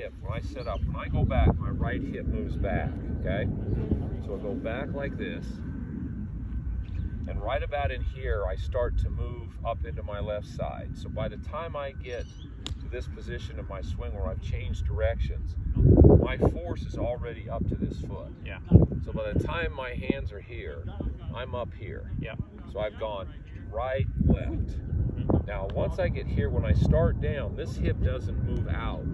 hip, when I set up, when I go back, my right hip moves back, okay? So I go back like this, and right about in here, I start to move up into my left side. So by the time I get to this position of my swing where I've changed directions, my force is already up to this foot. Yeah. So by the time my hands are here, I'm up here. Yeah. So I've gone right, left. Now, once I get here, when I start down, this hip doesn't move out.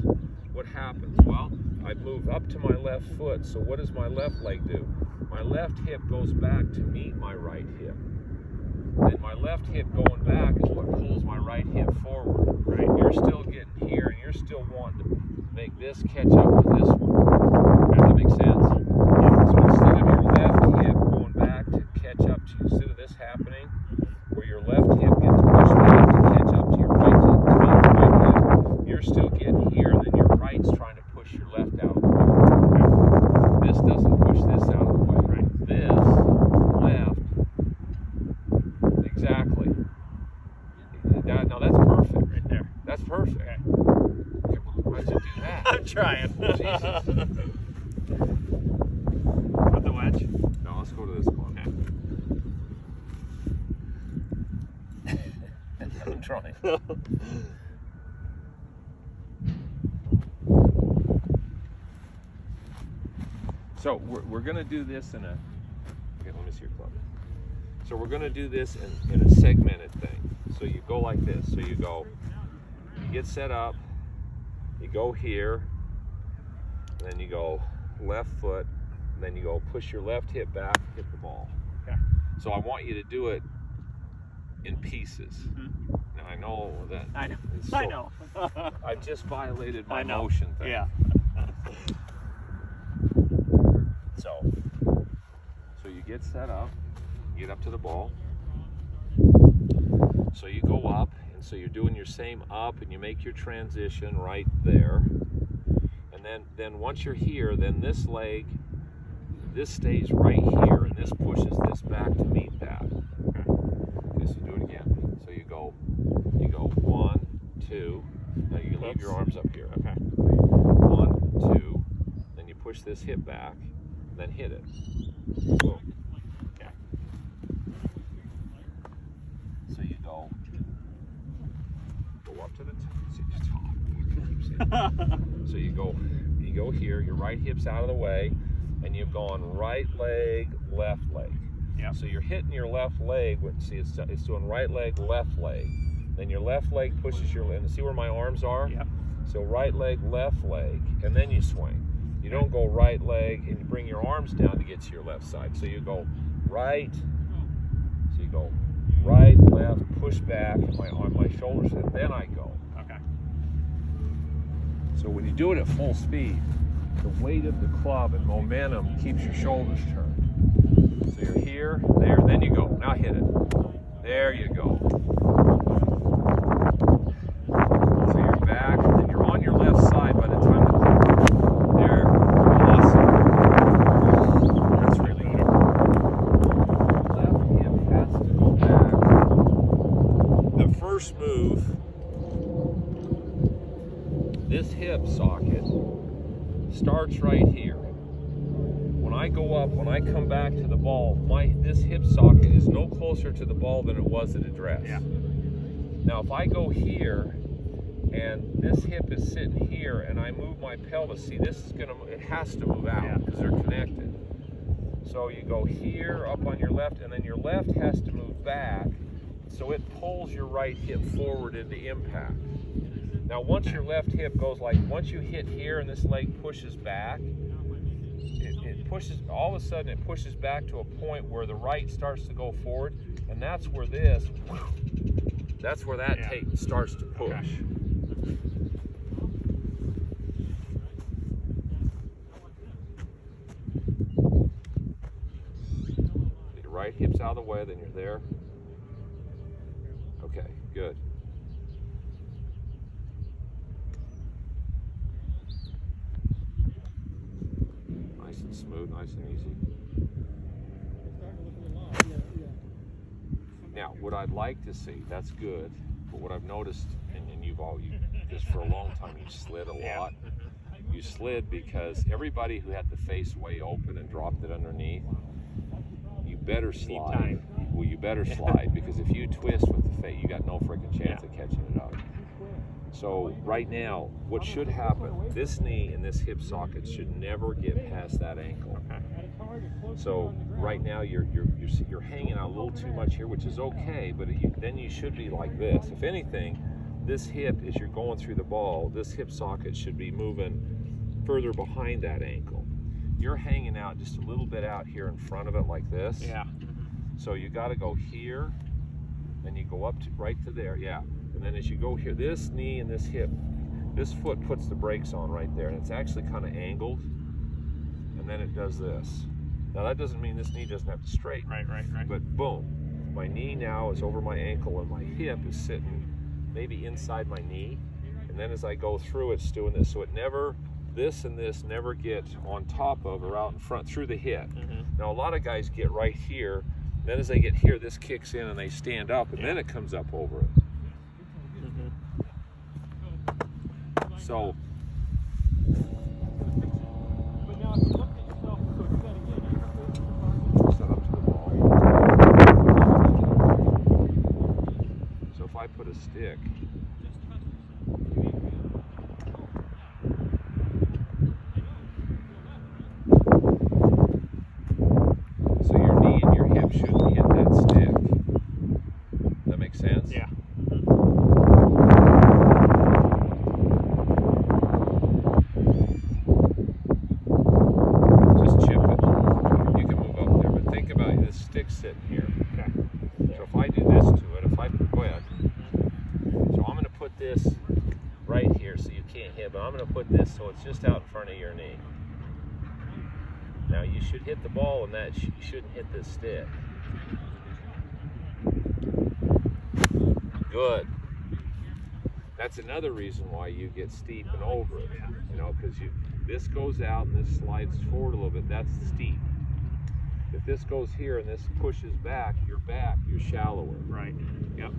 What happens? Well, I move up to my left foot, so what does my left leg do? My left hip goes back to meet my right hip. And my left hip going back is what pulls my right hip forward. Right? You're still getting here, and you're still wanting to make this catch up with this one. Does that make sense? So instead of your left hip going back to catch up to you, instead of this happening, where your left hip gets pushed back to catch up to your right hip, to meet your right hip, you're still getting here, and then your right's trying to push your left out of the way. This doesn't push this out of the way. Right. This, left, exactly. Now that's perfect. Right there. That's perfect. Okay. Why'd you do that? I'm trying. Jesus. With the wedge? No, let's go to this one. Okay. I'm trying. So we're going to do this in a, okay, let me see your club. So we're going to do this in a segmented thing. So you go like this. So you go, you get set up, you go here, and then you go left foot, and then you go push your left hip back, hit the ball. Okay. So I want you to do it in pieces. Mm-hmm. Now I know that. I know. So, I know. I just violated my I know. motion thing. Yeah. So you get set up, you get up to the ball. So you go up, and so you're doing your same up, and you make your transition right there. And then once you're here, then this leg, this stays right here, and this pushes this back to meet that. Okay, so do it again. So you go 1, 2. Now you leave your arms up here. Okay. 1, 2. Then you push this hip back, then hit it. Boom. Okay. So you go up to the top. So you go here. Your right hip's out of the way, and you've gone right leg, left leg. Yeah. So you're hitting your left leg. See, it's doing right leg, left leg. Then your left leg pushes your, and see where my arms are? Yep. So right leg, left leg, and then you swing. You don't go right leg and you bring your arms down to get to your left side. So you go right, so you go right, left, push back on my shoulders, and then I go. Okay. So when you do it at full speed, the weight of the club and momentum keeps your shoulders turned. So you're here, there, then you go. Now hit it. There you go. So you're back, and you're on your left side by the time there. Awesome. That's really good. Left hip has to go back. The first move, this hip socket starts right here. When I go up, when I come back to the ball, this hip socket is no closer to the ball than it was at address. Yeah. Now if I go here and this hip is sitting here and I move my pelvis, see this is it has to move out because they're connected. So you go here up on your left, and then your left has to move back, so it pulls your right hip forward into impact. Now once your left hip goes once you hit here and this leg pushes back, it pushes, all of a sudden it pushes back to a point where the right starts to go forward, and that's where that tape starts to push. Okay. Your right hip's out of the way, then you're there. Okay, good. Nice and smooth, nice and easy. Now, what I'd like to see, that's good, but what I've noticed, and you've all, this for a long time, you slid a lot. you slid because everybody who had the face way open and dropped it underneath, you better slide. Well, you better slide because if you twist with the face, you got no freaking chance of catching it up. So right now, what should happen, this knee and this hip socket should never get past that ankle. So right now you're hanging out a little too much here, which is okay, but then you should be like this. If anything, this hip, as you're going through the ball, this hip socket should be moving further behind that ankle. You're hanging out just a little bit out here in front of it like this. Yeah. So you got to go here, then you go up to right to there, yeah. And then as you go here, this knee and this hip, this foot puts the brakes on right there, and it's actually kind of angled, and then it does this. Now that doesn't mean this knee doesn't have to straighten. Right. But boom, my knee now is over my ankle, and my hip is sitting maybe inside my knee, and then as I go through, it's doing this. So it never, this and this never get on top of or out in front through the hip. Now a lot of guys get right here, then as they get here, this kicks in and they stand up, and then it comes up over it. So set up to the ball. So if I put a stick, so your knee and your hip shouldn't hit that stick. Does that make sense? Yeah. Sitting here. Okay. So if I do this to it, if I go ahead. So I'm going to put this right here so you can't hit, but I'm going to put this so it's just out in front of your knee. Now you should hit the ball and that you shouldn't hit this stick. Good. That's another reason why you get steep and over it. You know, because this goes out and this slides forward a little bit. That's steep. If this goes here and this pushes back, you're shallower. Right. Yep.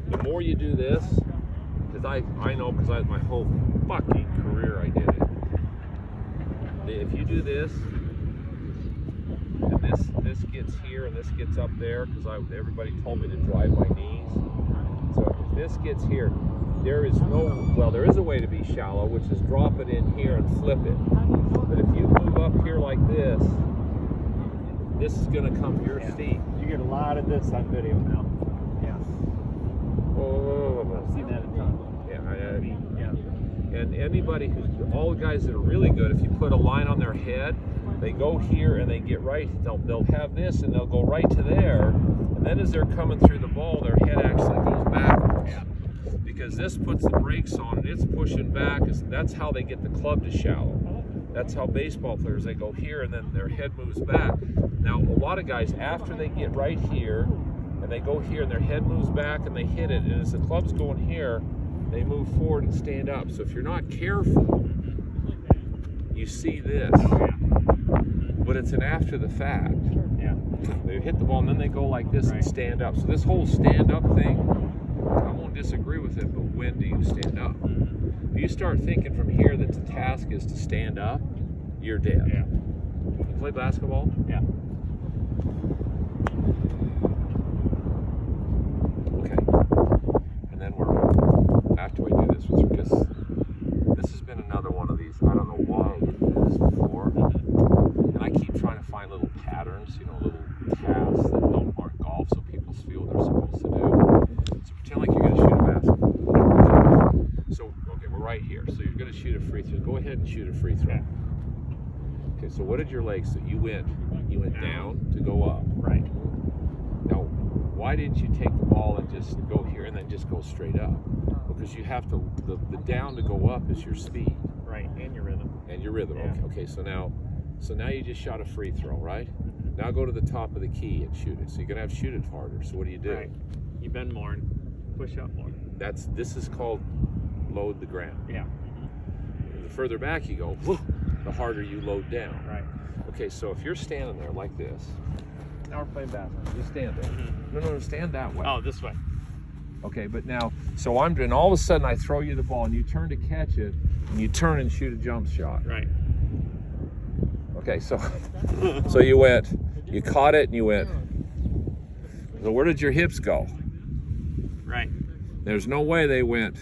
The more you do this, because I know because my whole fucking career I did it. If you do this, and this gets here and this gets up there, because everybody told me to drive my knees. So if this gets here, there is a way to be shallow, which is drop it in here and flip it. But if you move up here like this is going to come here steep. You get a lot of this on video now. Yeah. Whoa. I've seen that a ton. Yeah. And anybody all the guys that are really good, if you put a line on their head, they go here and they get right. They'll have this and they'll go right to there. And then as they're coming through the ball, their head actually goes backwards. Yeah. Because this puts the brakes on and it's pushing back. That's how they get the club to shallow. That's how baseball players, they go here and then their head moves back. Now, a lot of guys, after they get right here and they go here and their head moves back and they hit it, and as the club's going here, they move forward and stand up. So if you're not careful, you see this. But it's an after the fact. Yeah. They hit the ball and then they go like this and stand up. So this whole stand up thing, I won't disagree with it, but when do you stand up? If you start thinking from here that the task is to stand up, you're dead. Yeah. You play basketball? Yeah. Okay. And then after we do this, because this has been another one of these, I don't know why I didn't do this before, and I keep trying to find little patterns, little tasks that aren't golf, so people feel they're supposed to do. So pretend like you're going to shoot a basketball. So, okay, we're right here. So you're going to shoot a free throw. Go ahead and shoot a free throw. Okay. Okay, so what did your legs do? You went down to go up. Right. Now, why didn't you take the ball and just go here and then just go straight up? Because you have to, the down to go up is your speed. Right, and your rhythm. And your rhythm, yeah. Okay, so now you just shot a free throw, right? Now go to the top of the key and shoot it. So you're gonna have to shoot it harder. So what do you do? Right. You bend more and push up more. This is called load the ground. Yeah. The further back you go, the harder you load down. Right. Okay, so if you're standing there like this, now we're playing basketball. you stand there. No, stand that way. Oh, this way. Okay, but now, so and all of a sudden I throw you the ball and you turn to catch it and you turn and shoot a jump shot. Right. Okay, so so you caught it and you went. So where did your hips go? Right. There's no way they went.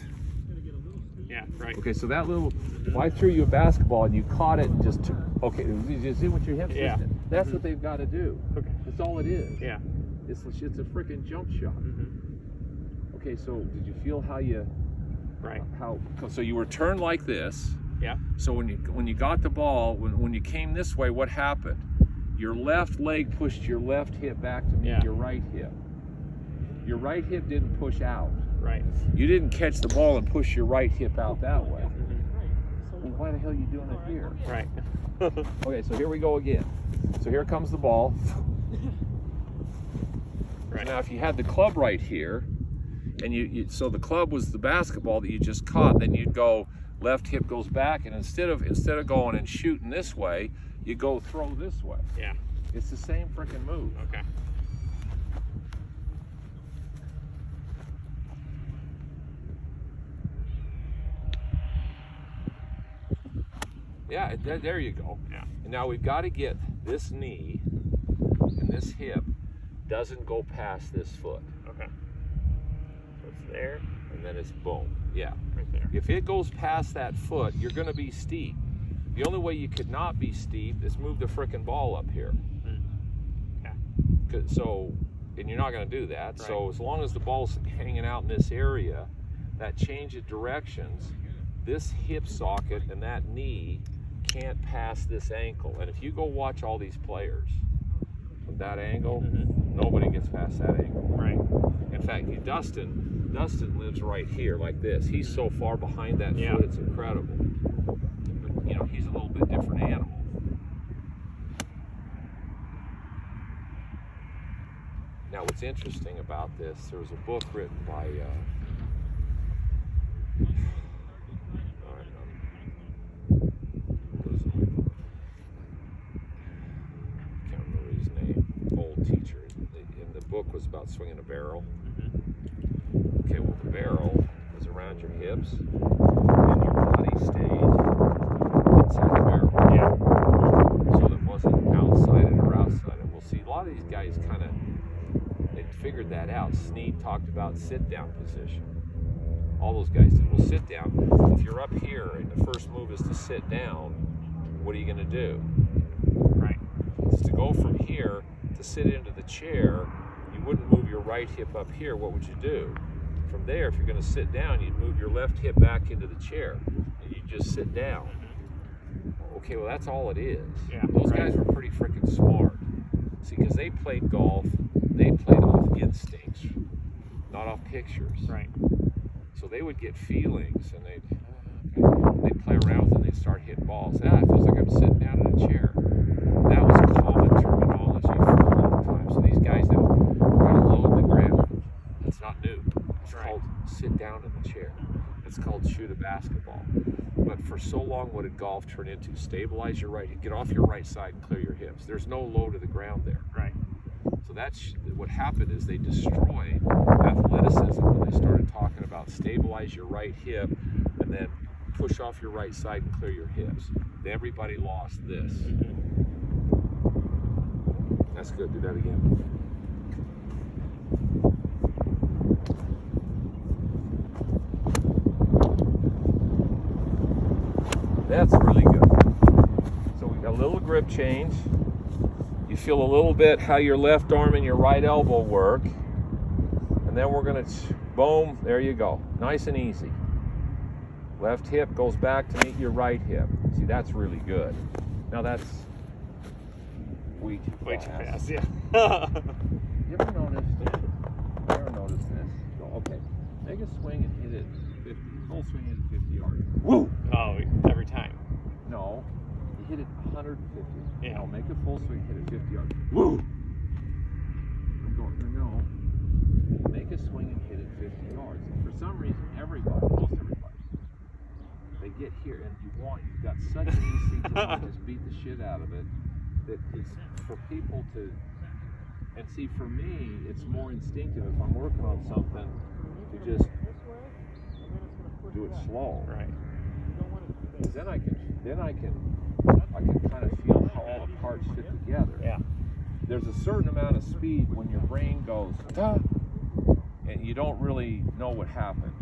Yeah, right. Okay, so that little, if I threw you a basketball and you caught it and just took, okay, you just see what your hips Yeah. did? That's what they've got to do. Okay. That's all it is. Yeah. It's a freaking jump shot. Okay, so did you feel how you, Right. So you were turned like this. Yeah. So when you got the ball, when you came this way, what happened? Your left leg pushed your left hip back to meet your right hip. Your right hip didn't push out. Right. You didn't catch the ball and push your right hip out that way. Well, why the hell are you doing it here? Right. Okay, so here we go again. So here comes the ball. Right. Now if you had the club right here, and so the club was the basketball that you just caught, then you'd go left hip goes back, and instead of going and shooting this way, you go throw this way. Yeah. It's the same freaking move. Okay. Yeah, there you go. Yeah. And now we've got to get this knee and this hip doesn't go past this foot. Okay. So it's there. And then it's boom. Yeah. Right there. If it goes past that foot, you're going to be steep. The only way you could not be steep is move the frickin' ball up here. Okay. So, and you're not going to do that. Right. So as long as the ball's hanging out in this area, that change of directions, this hip socket and that knee can't pass this ankle. And if you go watch all these players from that angle, nobody gets past that angle. Right. In fact, Dustin lives right here like this. He's so far behind that foot, it's incredible. But, you know, he's a little bit different animal. Now, what's interesting about this, there was a book written by teacher, and the book was about swinging a barrel. Okay, well, the barrel was around your hips, and your body stayed inside the barrel. Yeah. So it wasn't outside it or outside it. Well, see, a lot of these guys they figured that out. Snead talked about sit-down position. All those guys did. Well, sit down. If you're up here and the first move is to sit down, what are you going to do? Right. It's to go from here to sit into the chair. You wouldn't move your right hip up here. What would you do? From there, if you're going to sit down, you'd move your left hip back into the chair and you just sit down. Okay, well, that's all it is. Yeah, those guys were pretty freaking smart. See, because they played golf, they played off instincts, not off pictures. Right. So they would get feelings and they'd play around with it and they'd start hitting balls. It feels like I'm sitting down in a chair. That was common terminology for a long time. So these guys that got to load the ground, it's not new. It's called sit down in the chair. It's called shoot a basketball. But for so long, what did golf turn into? Stabilize your right, get off your right side and clear your hips. There's no low to the ground there. Right. So that's what happened is they destroyed athleticism when they started talking about stabilize your right hip and then push off your right side and clear your hips. Everybody lost this. That's good. Do that again. That's really good. So we got a little grip change. You feel a little bit how your left arm and your right elbow work. And then we're going to, boom, there you go. Nice and easy. Left hip goes back to meet your right hip. See, that's really good. Now that's way too fast. Yeah. You ever noticed this? Okay, make a swing and hit it 50. Full swing hit it 50 yards. Woo! Oh, every time. No, you hit it 150. Yeah. Now make a full swing, hit it 50 yards. Woo! No. Make a swing and hit it 50 yards. And for some reason, most everybody, they get here and you've got such an instinct to just beat the shit out of it that it's for people to. And see, for me, it's more instinctive if I'm working on something. to just do it slow. Right. Then I can kind of feel how all the parts fit together. Yeah. There's a certain amount of speed when your brain goes, "Ah," and you don't really know what happened.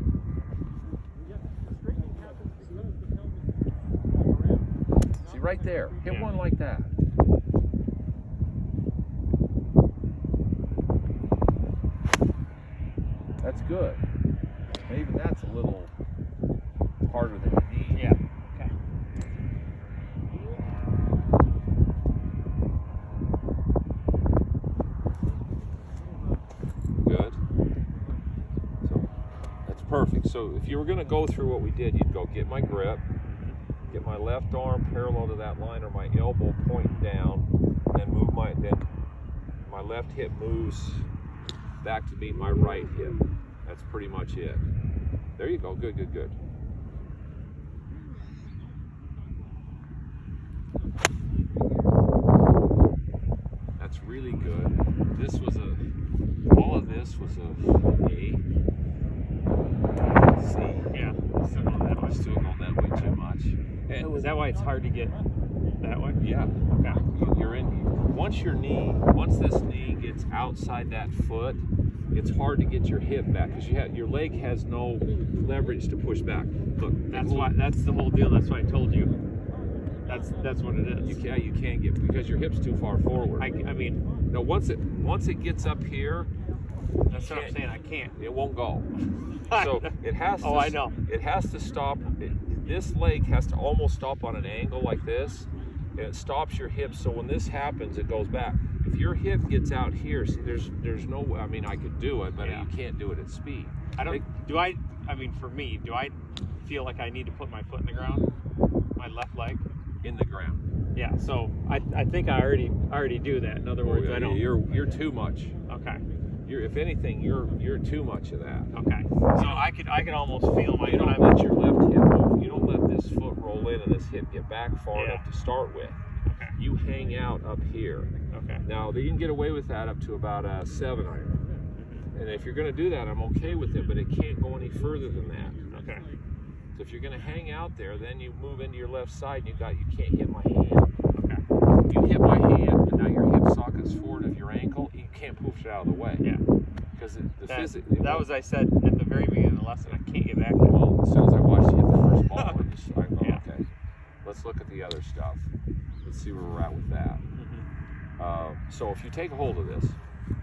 See right there, hit one like that. That's good. Maybe that's a little harder than you need. Yeah. Okay. Good. So that's perfect. So if you were going to go through what we did, you'd go get my grip, get my left arm parallel to that line or my elbow pointing down, then my left hip moves back to meet my right hip. That's pretty much it. There you go. Good, good, good. That's really good. All of this was a A. C. Yeah. Still going that way. Still going that way too much. Is that why it's hard to get that way? Yeah. Okay. Once this knee gets outside that foot, it's hard to get your hip back because your leg has no leverage to push back. Look, That's the whole deal. That's why I told you. That's what it is. You can't get because your hip's too far forward. I mean, no, once it gets up here, that's what I'm saying. I can't. it won't go. So it has to. Oh, I know. It has to stop. This leg has to almost stop on an angle like this, and it stops your hip. So when this happens, it goes back. If your hip gets out here, see, there's no. I mean, I could do it, but Yeah. you can't do it at speed. For me, do I feel like I need to put my foot in the ground? My left leg? In the ground. Yeah, so I think I already do that. In other words, I don't. You're too much. Okay. If anything, you're too much of that. Okay. So I could almost feel my. You don't let your left hip move. You don't let this foot roll in and this hip get back far Yeah. enough to start with. Okay. You hang out up here. Okay. Now you can get away with that up to about a 7-iron. And if you're going to do that, I'm okay with it, but it can't go any further than that. Okay. So if you're going to hang out there, then you move into your left side and you can't hit my hand. Okay. You hit my hand, and now your hip socket's forward of your ankle, you can't push it out of the way. Yeah. Because that was I said at the very beginning of the lesson. I can't get back to it. Well, as soon as I watched you hit the first ball, I go, Yeah. okay, let's look at the other stuff. Let's see where we're at with that. So if you take a hold of this,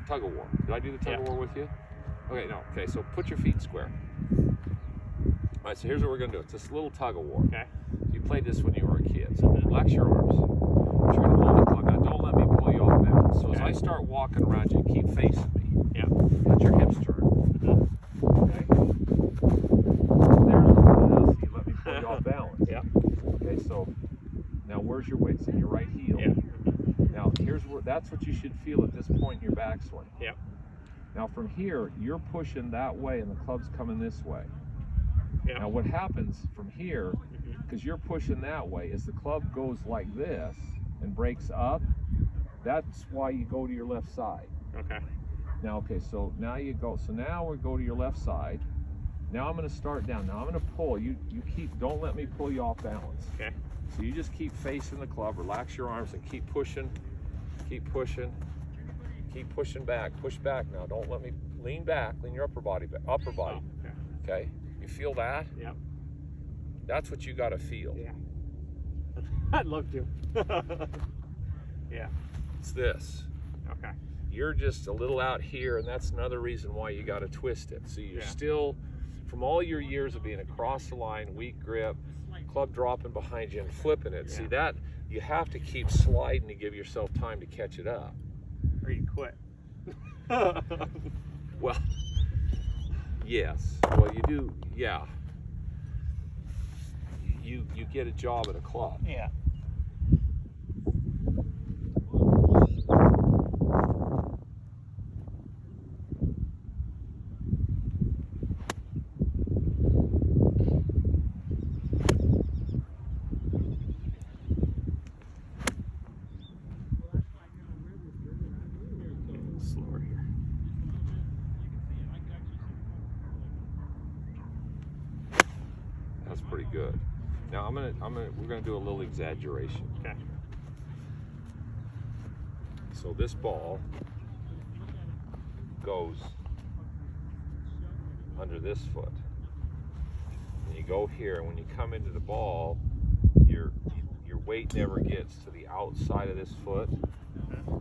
tug of war. Did I do the tug of war with you? Okay, no. Okay, so put your feet square. All right, so here's what we're going to do. It's this little tug of war. Okay. You played this when you were a kid. So relax your arms. But you're going to hold the club. Now, don't let me pull you off balance. So as I start walking around you, keep facing me. Yeah. Let your hips turn. Okay. There's what it is. You let me pull you off balance. Yeah. Okay, so now where's your weight? It's in your right heel. Yeah. Now that's what you should feel at this point in your backswing. Yeah. Now from here, you're pushing that way and the club's coming this way. Yeah. Now what happens from here, because you're pushing that way, is the club goes like this and breaks up. That's why you go to your left side. Okay. Now, okay, so now you go. So now we go to your left side. Now I'm going to start down. Now I'm going to pull. Don't let me pull you off balance. Okay. So you just keep facing the club, relax your arms, and keep pushing, keep pushing back. Push back now. don't let me lean back. Lean your upper body back. Oh, okay. Okay. You feel that? Yep. That's what you got to feel. Yeah. I'd love to. Yeah. It's this. Okay. You're just a little out here, and that's another reason why you got to twist it. So you're still, from all your years of being across the line, weak grip, club dropping behind you and flipping it. See that you have to keep sliding to give yourself time to catch it up. Or you quit. Well, yes. Well, you do. Yeah. You get a job at a club. Yeah. Good. Now we're gonna do a little exaggeration. Okay. So this ball goes under this foot. And you go here, and when you come into the ball, your weight never gets to the outside of this foot.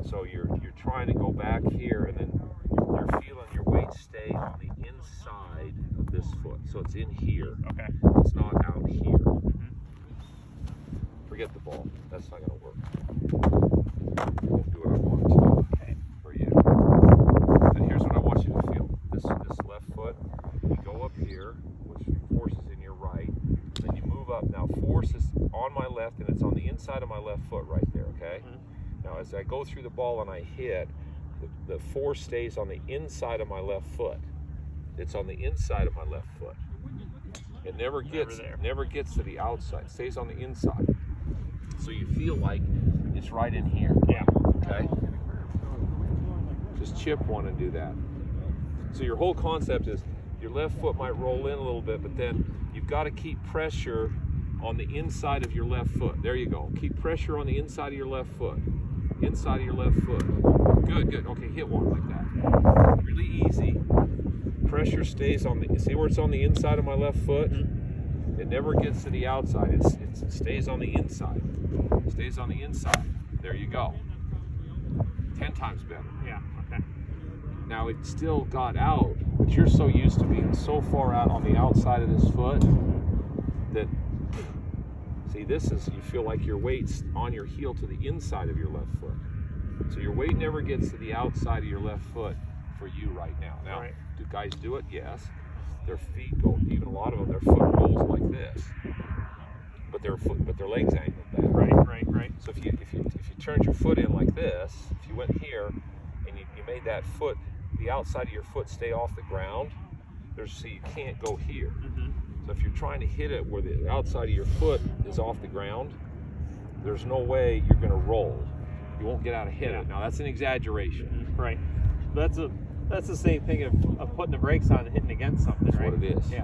So you're trying to go back here, and then you're feeling your weight stay on the inside of this foot. So it's in here. Okay. It's not out here. Forget the ball. That's not going to work. Won't do what I want to for you. And here's what I want you to feel. This left foot, you go up here, which force is in your right. Then you move up. Now force is on my left, and it's on the inside of my left foot right there, okay? Now as I go through the ball and I hit, the force stays on the inside of my left foot. It's on the inside of my left foot. It never gets to the outside. It stays on the inside. So you feel like it's right in here. Yeah. Okay? Just chip one and do that. So your whole concept is your left foot might roll in a little bit, but then you've got to keep pressure on the inside of your left foot. There you go. Keep pressure on the inside of your left foot. Inside of your left foot. Good. Okay, hit one like that. Really easy. Pressure stays on the, see where it's on the inside of my left foot? It never gets to the outside. It stays on the inside. It stays on the inside. There you go. 10 times better. Yeah, okay. Now it still got out, but you're so used to being so far out on the outside of this foot that, see, this is, you feel like your weight's on your heel to the inside of your left foot. So your weight never gets to the outside of your left foot for you right now. Now, do guys do it? Yes. Their feet go, even a lot of them, their foot rolls like this, but their legs angled back. Right. So if you turned your foot in like this, if you went here and you made that foot, the outside of your foot stay off the ground, so you can't go here. So if you're trying to hit it where the outside of your foot is off the ground, there's no way you're going to roll. You won't get out of hit it. Now that's an exaggeration. Right. That's the same thing of putting the brakes on and hitting against something, That's right? what it is. Yeah.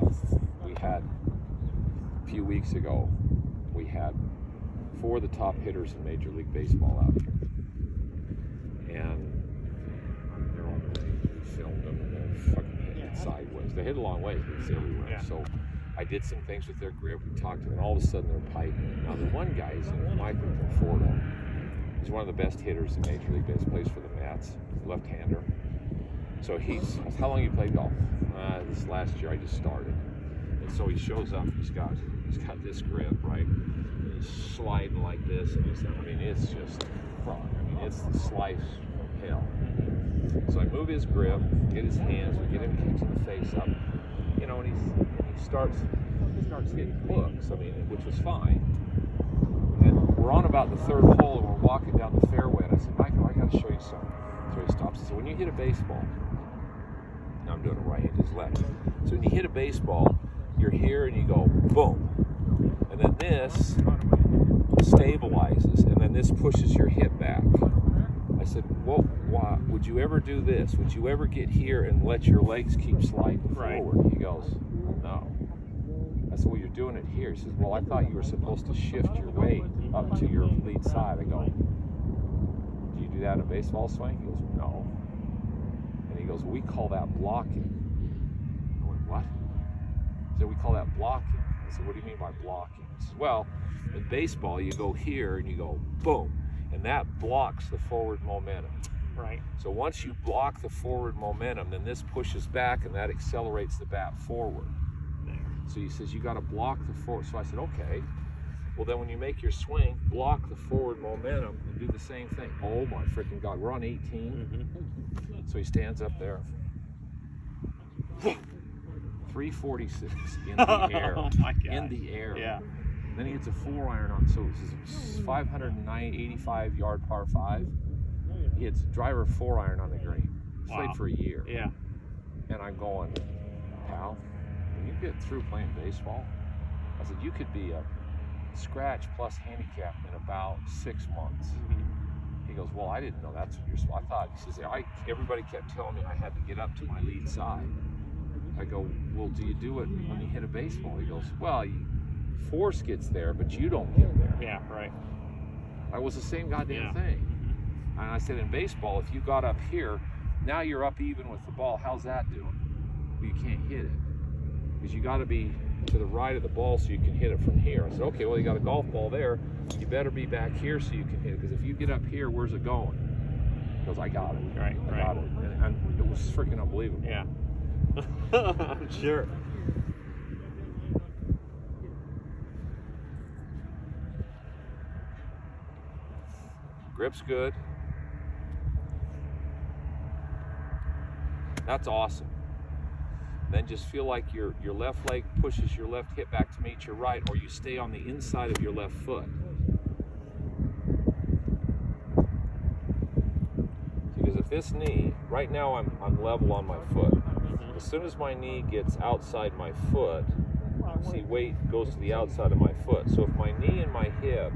We had, a few weeks ago, we had 4 of the top hitters in Major League Baseball out here. And they're on the range. We filmed them, and they're fucking hitting it sideways. They hit a long way, but it's everywhere. Yeah. So I did some things with their grip. We talked to them, and all of a sudden they're piping. Now the one guy is Michael Ford. He's one of the best hitters in Major League Baseball. Plays for the Mets, left-hander. So how long you played golf? This last year I just started. And so he shows up, he's got this grip, right? And he's sliding like this, and it's just fun. It's the slice from hell. So I move his grip, get his hands, we get him kicking the face up, and he starts hitting hooks, which was fine. And we're on about the 3rd hole, and we're walking down the fairway, and I said, Michael, I got to show you something. So he stops and says, when you hit a baseball, now I'm doing it right hand, his left. So when you hit a baseball, you're here and you go boom. And then this stabilizes, and then this pushes your hip back. I said, well, why would you ever do this? Would you ever get here and let your legs keep sliding forward? He goes, no. I said, well, you're doing it here. He says, well, I thought you were supposed to shift your weight up to your lead side. I go, do you do that in a baseball swing? He goes, no. And he goes, we call that blocking. I went, what? He said, we call that blocking. I said, what do you mean by blocking? He says, well, in baseball, you go here and you go boom, and that blocks the forward momentum. Right. So once you block the forward momentum, then this pushes back and that accelerates the bat forward. So he says, you got to block the forward. So I said, okay. Well, then when you make your swing, block the forward momentum and do the same thing. Oh my freaking God, we're on 18. So he stands up there. 346 in the air. Oh my God. In the air. Yeah. Then he hits a 4-iron on, so it's 585 yard par 5. He hits driver 4-iron on the green. He's played for a year. Yeah. And I'm going, pal, when you get through playing baseball, I said, you could be a scratch plus handicap in about 6 months. He goes, well, I didn't know that's what you're supposed. I thought, he says, everybody kept telling me I had to get up to my lead side. I go, well, do you do it when you hit a baseball? He goes, well, force gets there, but you don't get there. Yeah, right. It was the same goddamn Yeah. thing. And I said, in baseball, if you got up here, now you're up even with the ball. How's that doing? Well, you can't hit it. Because you got to be to the right of the ball so you can hit it from here. I said, okay, well, you got a golf ball there. You better be back here so you can hit it. Because if you get up here, where's it going? He goes, I got it. Right, I got it. And it was freaking unbelievable. Yeah. I'm sure. Grip's good. That's awesome. Then just feel like your left leg pushes your left hip back to meet your right, or you stay on the inside of your left foot. Because if this knee, right now I'm level on my foot. As soon as my knee gets outside my foot, see, weight goes to the outside of my foot. So if my knee and my hip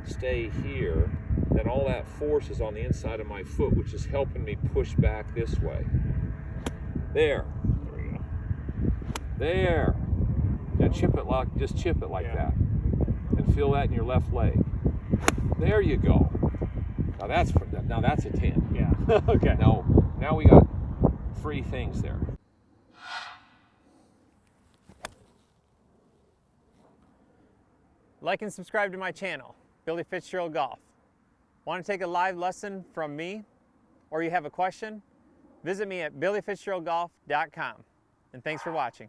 stay here, then all that force is on the inside of my foot, which is helping me push back this way. There. There we go. There. Now chip it like, just chip it like Yeah. that. And feel that in your left leg. There you go. Now that's a 10. Yeah. Okay. Now we got 3 things there. Like and subscribe to my channel, Billy Fitzgerald Golf. Want to take a live lesson from me, or you have a question? Visit me at billyfitzgeraldgolf.com. And thanks for watching.